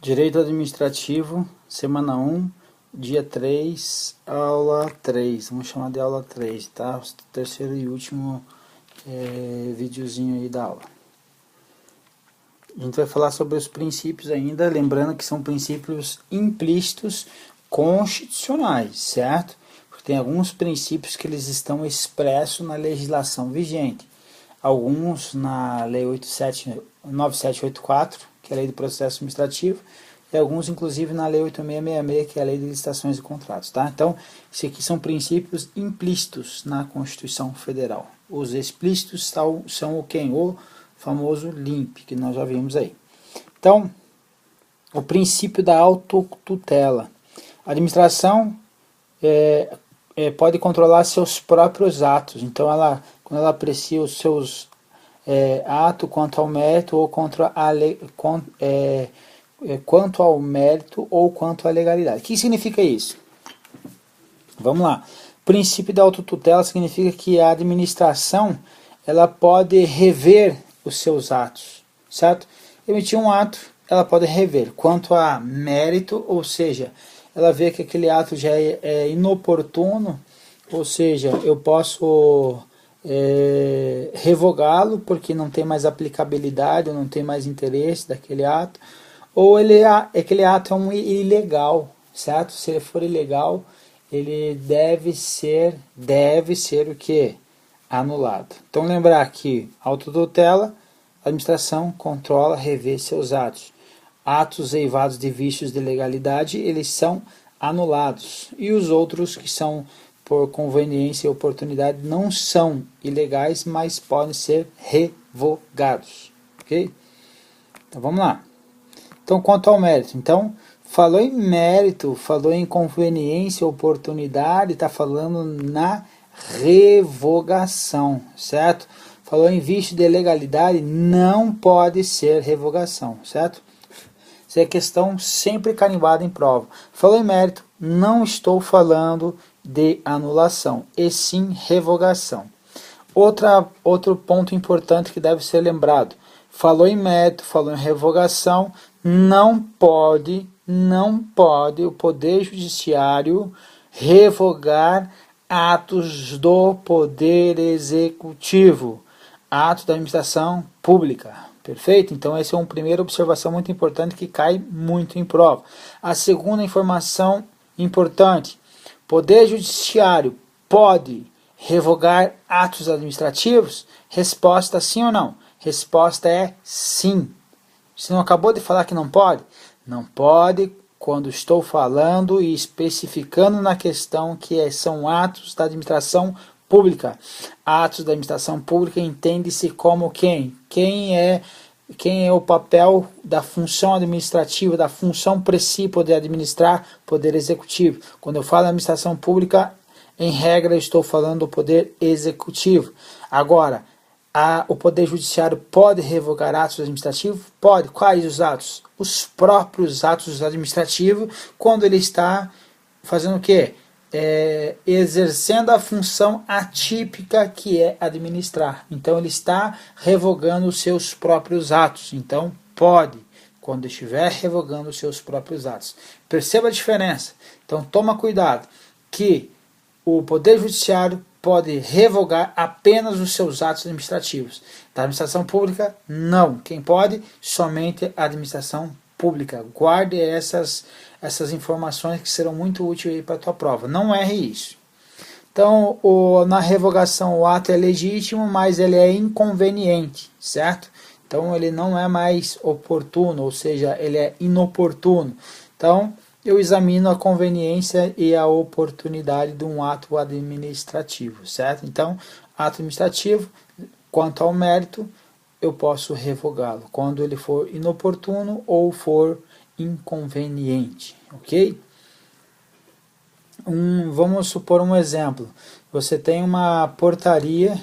Direito Administrativo, semana 1, dia 3, aula 3. Vamos chamar de aula 3, tá? O terceiro e último videozinho aí da aula. A gente vai falar sobre os princípios ainda, lembrando que são princípios implícitos constitucionais, certo? Porque tem alguns princípios que eles estão expressos na legislação vigente. Alguns na Lei 9784, que é a Lei do Processo Administrativo, e alguns, inclusive, na Lei 8666, que é a Lei de Licitações e Contratos. Tá? Então, esses aqui são princípios implícitos na Constituição Federal. Os explícitos são o quem? O famoso LIMP, que nós já vimos aí. Então, o princípio da autotutela. A administração pode controlar seus próprios atos. Então, quando ela aprecia os seus atos quanto ao mérito ou quanto ao mérito ou quanto à legalidade. O que significa isso? Vamos lá. O princípio da autotutela significa que a administração ela pode rever os seus atos, certo? Emitir um ato, ela pode rever. Quanto a mérito, ou seja, ela vê que aquele ato já é inoportuno, ou seja, eu posso revogá-lo porque não tem mais aplicabilidade, ou não tem mais interesse daquele ato, ou aquele ato é um ilegal, certo? Se ele for ilegal, ele deve ser o quê? Anulado. Então lembrar que autotutela, a administração controla, revê seus atos. Atos eivados de vícios de legalidade, eles são anulados. E os outros que são por conveniência e oportunidade não são ilegais, mas podem ser revogados. Ok? Então vamos lá. Então, quanto ao mérito, então, falou em mérito, falou em conveniência, oportunidade, está falando na revogação, certo? Falou em vício de legalidade, não pode ser revogação, certo? Isso é questão sempre carimbada em prova. Falou em mérito, não estou falando de anulação, e sim revogação. Outro ponto importante que deve ser lembrado. Falou em mérito, falou em revogação, não pode o Poder Judiciário revogar atos do Poder Executivo, atos da administração pública. Perfeito? Então, essa é uma primeira observação muito importante que cai muito em prova. A segunda informação importante: Poder Judiciário pode revogar atos administrativos? Resposta sim ou não? Resposta é sim. Você não acabou de falar que não pode? Não pode quando estou falando e especificando na questão que são atos da administração pública. Atos da administração pública entende-se como quem? Quem é o papel da função administrativa, da função princípio de administrar poder executivo. Quando eu falo administração pública, em regra eu estou falando do poder executivo. Agora, o Poder Judiciário pode revogar atos administrativos? Pode. Quais os atos? Os próprios atos administrativos, quando ele está fazendo o quê? Exercendo a função atípica que é administrar. Então, ele está revogando os seus próprios atos. Então, pode, quando estiver revogando os seus próprios atos. Perceba a diferença. Então, toma cuidado, que o Poder Judiciário pode revogar apenas os seus atos administrativos. Da administração pública, não. Quem pode? Somente a administração pública. Guarde essas informações que serão muito úteis para a tua prova. Não erre isso. Então, na revogação, o ato é legítimo, mas ele é inconveniente, certo? Então, ele não é mais oportuno, ou seja, ele é inoportuno. Então, eu examino a conveniência e a oportunidade de um ato administrativo, certo? Então, ato administrativo, quanto ao mérito, eu posso revogá-lo quando ele for inoportuno ou for inconveniente, ok? Vamos supor um exemplo. Você tem uma portaria,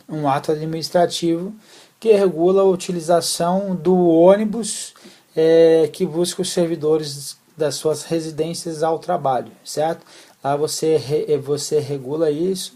um ato administrativo, que regula a utilização do ônibus que busca os servidores das suas residências ao trabalho, certo? Lá você regula isso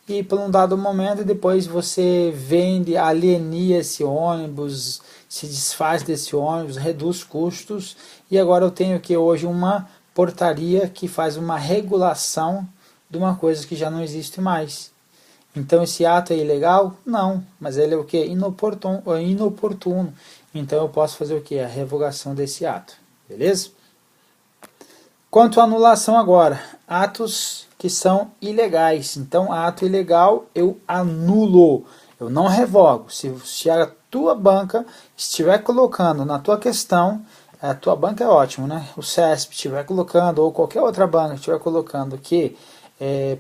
e por um dado momento depois você vende, alienia esse ônibus, se desfaz desse ônibus, reduz custos, e agora eu tenho que hoje uma portaria que faz uma regulação de uma coisa que já não existe mais. Então esse ato é ilegal? Não, mas ele é o que? Inoportuno. Então eu posso fazer o que? A revogação desse ato, beleza? Quanto à anulação agora, atos que são ilegais. Então, ato ilegal eu anulo, eu não revogo. Se a tua banca estiver colocando na tua questão, a tua banca é ótimo, né? O CESP estiver colocando, ou qualquer outra banca estiver colocando que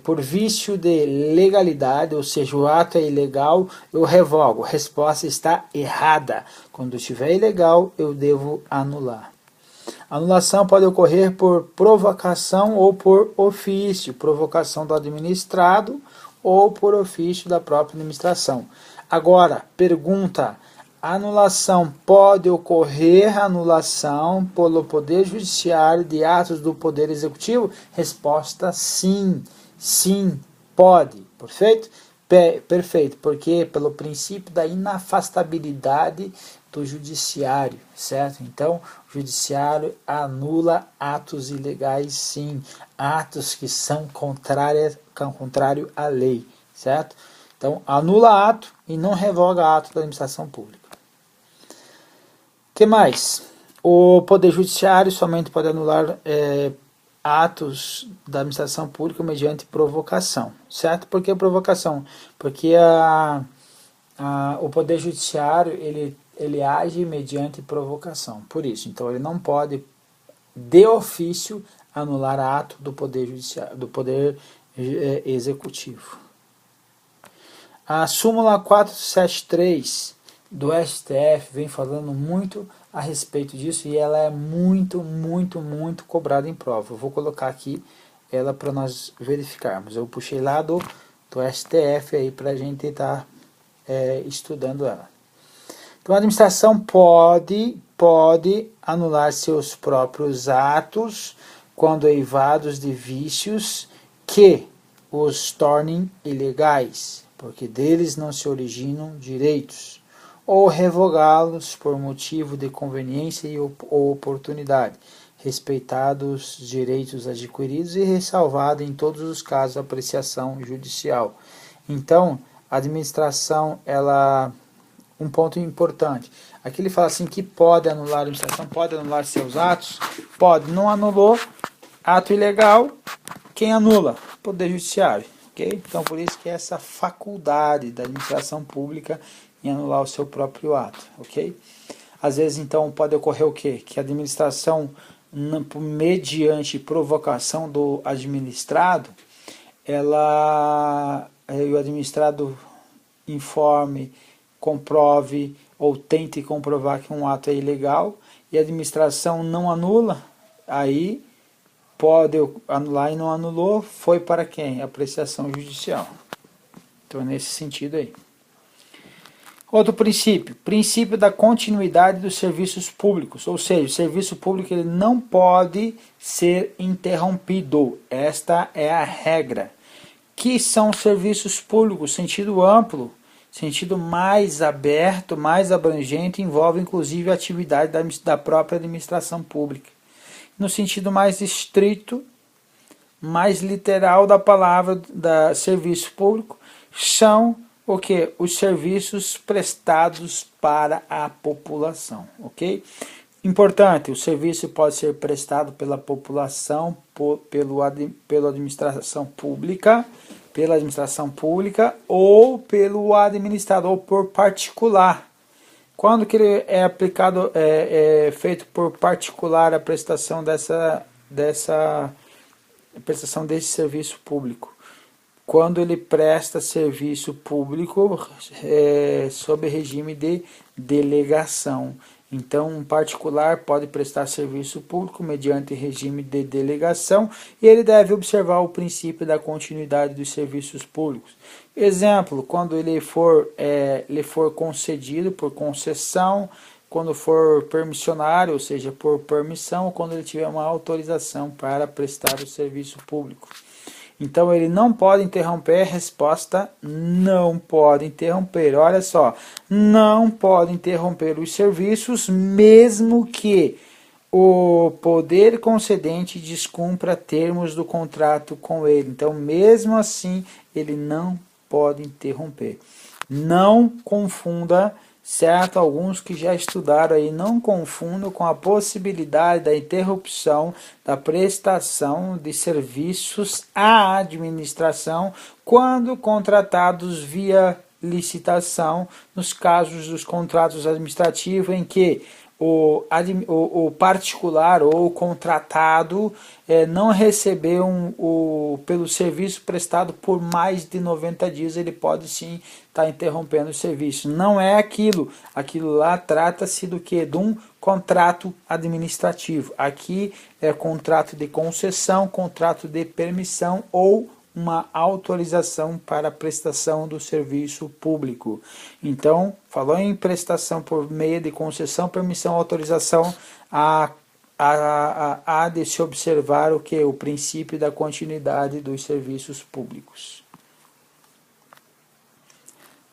por vício de legalidade, ou seja, o ato é ilegal, eu revogo. A resposta está errada. Quando estiver ilegal, eu devo anular. Anulação pode ocorrer por provocação ou por ofício, provocação do administrado ou por ofício da própria administração. Agora, pergunta, anulação pode ocorrer anulação pelo Poder Judiciário de atos do Poder Executivo? Resposta sim, sim, pode, perfeito? Perfeito, porque pelo princípio da inafastabilidade do judiciário, certo? Então, o judiciário anula atos ilegais, sim, atos que são contrário à lei, certo? Então, anula ato e não revoga ato da administração pública. O que mais? O Poder Judiciário somente pode anular atos da administração pública mediante provocação, certo? Por que provocação? Porque o Poder Judiciário ele age mediante provocação, por isso. Então ele não pode, de ofício, anular ato do Poder Judiciário, do Poder Executivo. A súmula 473 do STF vem falando muito a respeito disso e ela é muito cobrada em prova. Eu vou colocar aqui ela para nós verificarmos. Eu puxei lá do STF aí para a gente estar estudando ela. Então a administração pode anular seus próprios atos quando eivados de vícios que os tornem ilegais, porque deles não se originam direitos, ou revogá-los por motivo de conveniência ou oportunidade, respeitados os direitos adquiridos e ressalvada em todos os casos a apreciação judicial. Então, a administração, um ponto importante, aqui ele fala assim que pode anular a administração, pode anular seus atos, pode, não anulou, ato ilegal, quem anula? Poder Judiciário, ok? Então, por isso que é essa faculdade da administração pública em anular o seu próprio ato, ok? Às vezes, então, pode ocorrer o quê? Que a administração, mediante provocação do administrado, o administrado informe, comprove ou tente comprovar que um ato é ilegal e a administração não anula, aí pode anular e não anulou, foi para quem? Apreciação judicial. Então é nesse sentido aí. Outro princípio da continuidade dos serviços públicos, ou seja, o serviço público ele não pode ser interrompido, esta é a regra. Que são serviços públicos, sentido amplo, sentido mais aberto, mais abrangente, envolve inclusive a atividade da própria administração pública. No sentido mais estrito, mais literal da palavra da serviço público, são o que? Os serviços prestados para a população, ok? Importante, o serviço pode ser prestado pela população, pela administração pública ou pelo administrador, ou por particular. Quando que ele é aplicado, feito por particular a prestação prestação desse serviço público? Quando ele presta serviço público sob regime de delegação. Então, um particular pode prestar serviço público mediante regime de delegação e ele deve observar o princípio da continuidade dos serviços públicos. Exemplo, quando ele for concedido por concessão, quando for permissionário, ou seja, por permissão, ou quando ele tiver uma autorização para prestar o serviço público. Então ele não pode interromper, resposta não pode interromper. Olha só, não pode interromper os serviços, mesmo que o poder concedente descumpra termos do contrato com ele. Então, mesmo assim, ele não pode interromper. Não confunda, certo? Alguns que já estudaram aí, não confundam com a possibilidade da interrupção da prestação de serviços à administração quando contratados via licitação, nos casos dos contratos administrativos em que o particular ou o contratado não recebeu pelo serviço prestado por mais de 90 dias, ele pode sim estar interrompendo o serviço. Não é aquilo lá trata-se do que? De um contrato administrativo. Aqui é contrato de concessão, contrato de permissão ou uma autorização para a prestação do serviço público. Então, falou em prestação por meio de concessão, permissão, autorização, há de se observar o que? O princípio da continuidade dos serviços públicos.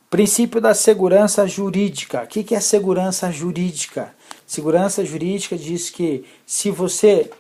Princípio da segurança jurídica. O que é segurança jurídica? Segurança jurídica diz que se você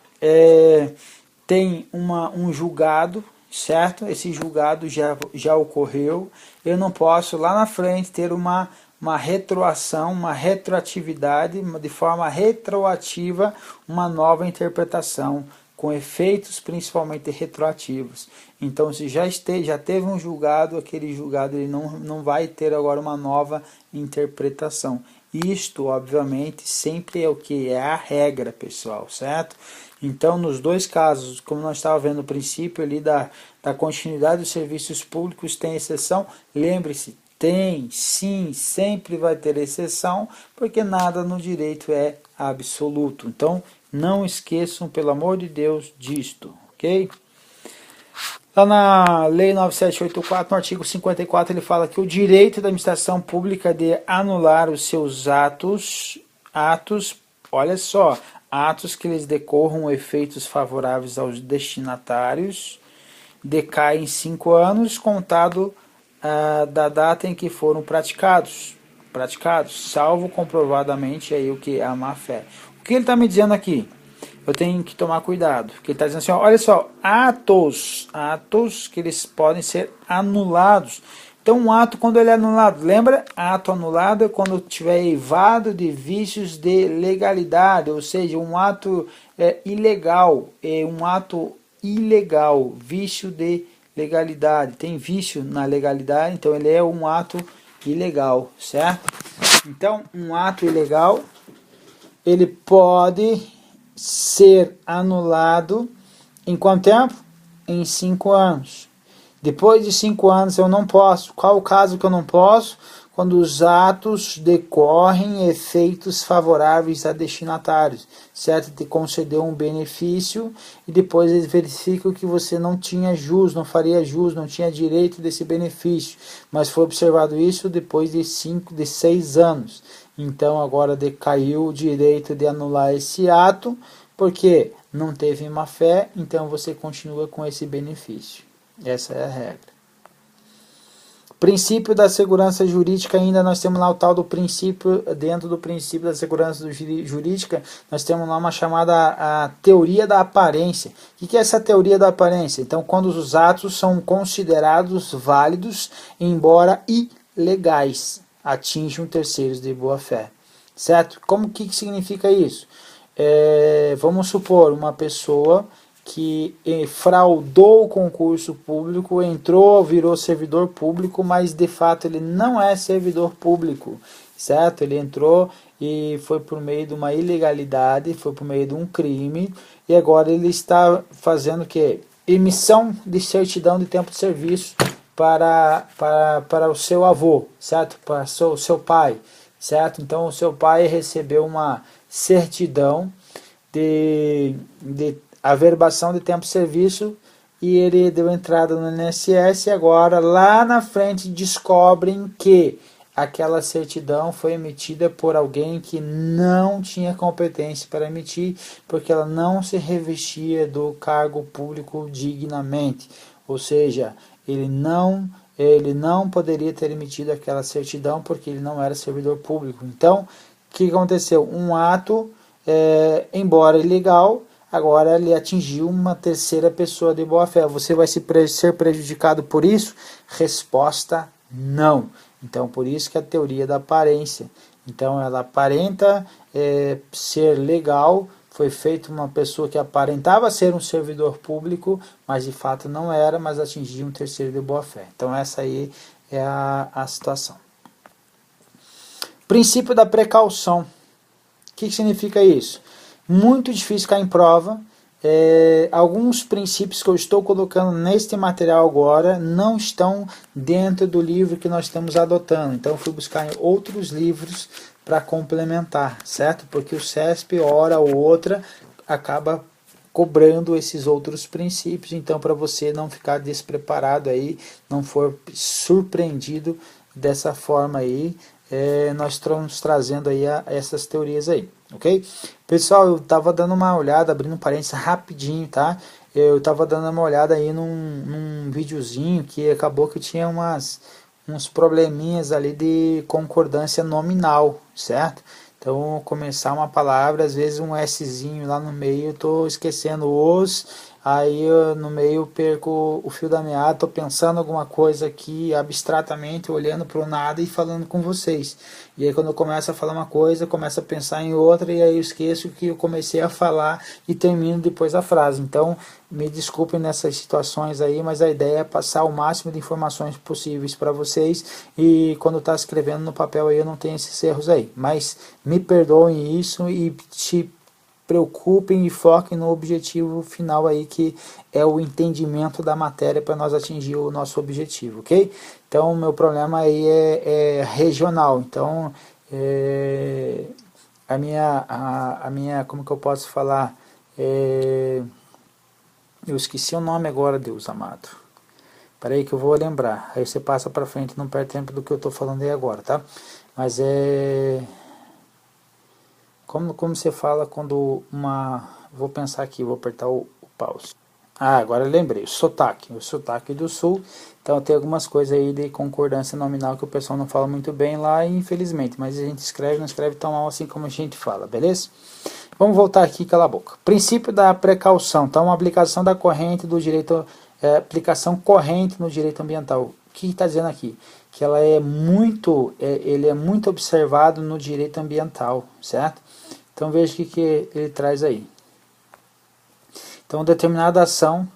tem um julgado, certo? Esse julgado já ocorreu, eu não posso lá na frente ter uma retroação, uma retroatividade, de forma retroativa, uma nova interpretação, com efeitos principalmente retroativos. Então, se já teve um julgado, aquele julgado ele não vai ter agora uma nova interpretação. Isto, obviamente, sempre é o que? É a regra, pessoal, certo? Então, nos dois casos, como nós estávamos vendo no princípio ali da continuidade dos serviços públicos, tem exceção. Lembre-se, tem, sim, sempre vai ter exceção, porque nada no direito é absoluto. Então, não esqueçam, pelo amor de Deus, disto, ok? Lá na Lei 9784, no artigo 54, ele fala que o direito da administração pública de anular os seus atos, olha só, atos que lhes decorram efeitos favoráveis aos destinatários, decai em 5 anos, contado da data em que foram praticados, salvo comprovadamente aí o que? A má fé. O que ele está me dizendo aqui? Eu tenho que tomar cuidado, porque ele está dizendo assim, olha só, atos que eles podem ser anulados. Então, um ato, quando ele é anulado, lembra? Ato anulado é quando tiver eivado de vícios de legalidade, ou seja, um ato ilegal, um ato ilegal, vício de legalidade. Tem vício na legalidade, então ele é um ato ilegal, certo? Então, um ato ilegal, ele pode ser anulado em quanto tempo? Em 5 anos. Depois de 5 anos eu não posso. Qual o caso que eu não posso? Quando os atos decorrem efeitos favoráveis a destinatários, certo? De conceder um benefício e depois eles verificam que você não tinha jus, não faria jus, não tinha direito desse benefício, mas foi observado isso depois de 6 anos. Então agora decaiu o direito de anular esse ato, porque não teve má fé, então você continua com esse benefício. Essa é a regra. Princípio da segurança jurídica, ainda nós temos lá o tal do princípio, dentro do princípio da segurança jurídica, nós temos lá uma chamada a teoria da aparência. O que é essa teoria da aparência? Então, quando os atos são considerados válidos, embora ilegais, atinjam terceiros de boa fé. Certo? Como que significa isso? Vamos supor uma pessoa que fraudou o concurso público, virou servidor público, mas de fato ele não é servidor público, certo? Ele entrou e foi por meio de uma ilegalidade, foi por meio de um crime, e agora ele está fazendo o quê? Emissão de certidão de tempo de serviço para o seu avô, certo? Para o seu pai, certo? Então o seu pai recebeu uma certidão de averbação de tempo de serviço e ele deu entrada no INSS e agora lá na frente descobrem que aquela certidão foi emitida por alguém que não tinha competência para emitir, porque ela não se revestia do cargo público dignamente. ou seja, ele não poderia ter emitido aquela certidão porque ele não era servidor público. Então, o que aconteceu? Um ato, embora ilegal, agora ele atingiu uma terceira pessoa de boa fé. Você vai ser prejudicado por isso? Resposta: não. Então, por isso que a teoria da aparência. Então, ela aparenta ser legal, foi feita uma pessoa que aparentava ser um servidor público, mas de fato não era, mas atingia um terceiro de boa fé. Então, essa aí é a situação. Princípio da precaução. O que significa isso? Muito difícil cair em prova. Alguns princípios que eu estou colocando neste material agora não estão dentro do livro que nós estamos adotando. Então eu fui buscar em outros livros para complementar, certo? Porque o CESP, hora ou outra, acaba cobrando esses outros princípios. Então, para você não ficar despreparado aí, não for surpreendido dessa forma aí, nós estamos trazendo aí essas teorias aí, ok? Pessoal, eu estava dando uma olhada, abrindo um parênteses rapidinho, tá? Eu estava dando uma olhada aí num videozinho que acabou que tinha uns probleminhas ali de concordância nominal, certo? Então, começar uma palavra, às vezes um Szinho lá no meio, eu estou esquecendo aí eu, no meio perco o fio da meada, estou pensando alguma coisa aqui abstratamente, olhando para o nada e falando com vocês. E aí quando eu começo a falar uma coisa, eu começo a pensar em outra e aí eu esqueço que eu comecei a falar e termino depois a frase. Então, me desculpem nessas situações aí, mas a ideia é passar o máximo de informações possíveis para vocês e quando está escrevendo no papel aí eu não tenho esses erros aí. Mas me perdoem isso e te preocupem e foquem no objetivo final aí, que é o entendimento da matéria para nós atingir o nosso objetivo, ok? Então, o meu problema aí é regional. Então, a minha, como que eu posso falar? Eu esqueci o nome agora, Deus amado. Espera aí que eu vou lembrar. Aí você passa para frente, não perde tempo do que eu estou falando aí agora, tá? Mas Como você fala quando Vou pensar aqui, vou apertar o pause. Agora eu lembrei, o sotaque do sul. Então tem algumas coisas aí de concordância nominal que o pessoal não fala muito bem lá, infelizmente. Mas a gente não escreve tão mal assim como a gente fala, beleza? Vamos voltar aqui, cala a boca. Princípio da precaução. Então, uma aplicação da corrente do direito... aplicação corrente no direito ambiental. O que está dizendo aqui? Que ela ele é muito observado no direito ambiental, certo? Então veja o que ele traz aí. Então, determinada ação,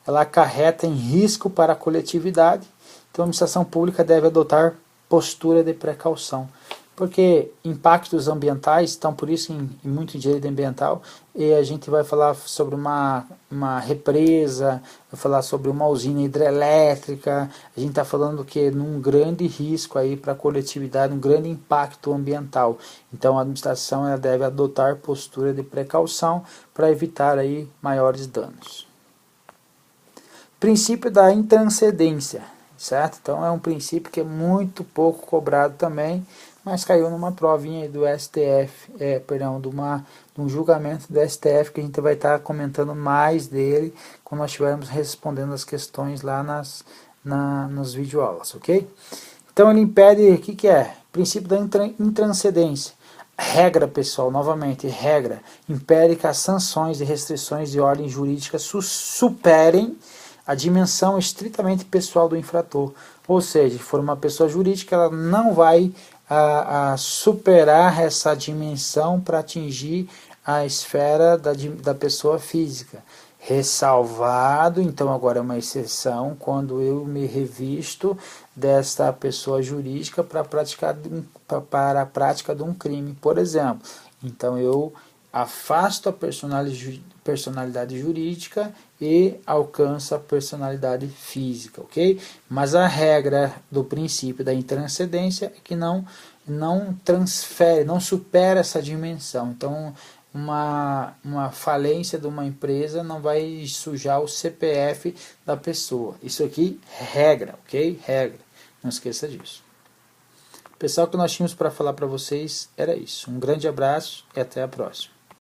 ela acarreta em risco para a coletividade. Então, a administração pública deve adotar postura de precaução. Porque impactos ambientais, então por isso em muito direito ambiental, e a gente vai falar sobre uma represa, vai falar sobre uma usina hidrelétrica, a gente está falando que num grande risco aí para a coletividade, um grande impacto ambiental. Então a administração ela deve adotar postura de precaução para evitar aí maiores danos. Princípio da intranscendência, certo? Então é um princípio que é muito pouco cobrado também, mas caiu numa provinha do STF, de um julgamento do STF que a gente vai estar comentando mais dele quando nós estivermos respondendo as questões lá nos videoaulas, ok? Então ele impede, o que é? Princípio da intranscendência. Regra, pessoal, novamente, regra, impede que as sanções e restrições de ordem jurídica superem a dimensão estritamente pessoal do infrator. Ou seja, se for uma pessoa jurídica, ela não vai superar essa dimensão para atingir a esfera da pessoa física. Ressalvado, então agora é uma exceção, quando eu me revisto desta pessoa jurídica para a prática de um crime, por exemplo. Então eu afasto a personalidade jurídica e alcanço a personalidade física, ok? Mas a regra do princípio da intranscendência é que não transfere, não supera essa dimensão. Então, uma falência de uma empresa não vai sujar o CPF da pessoa. Isso aqui, regra, ok? Regra. Não esqueça disso. Pessoal, o que nós tínhamos para falar para vocês era isso. Um grande abraço e até a próxima.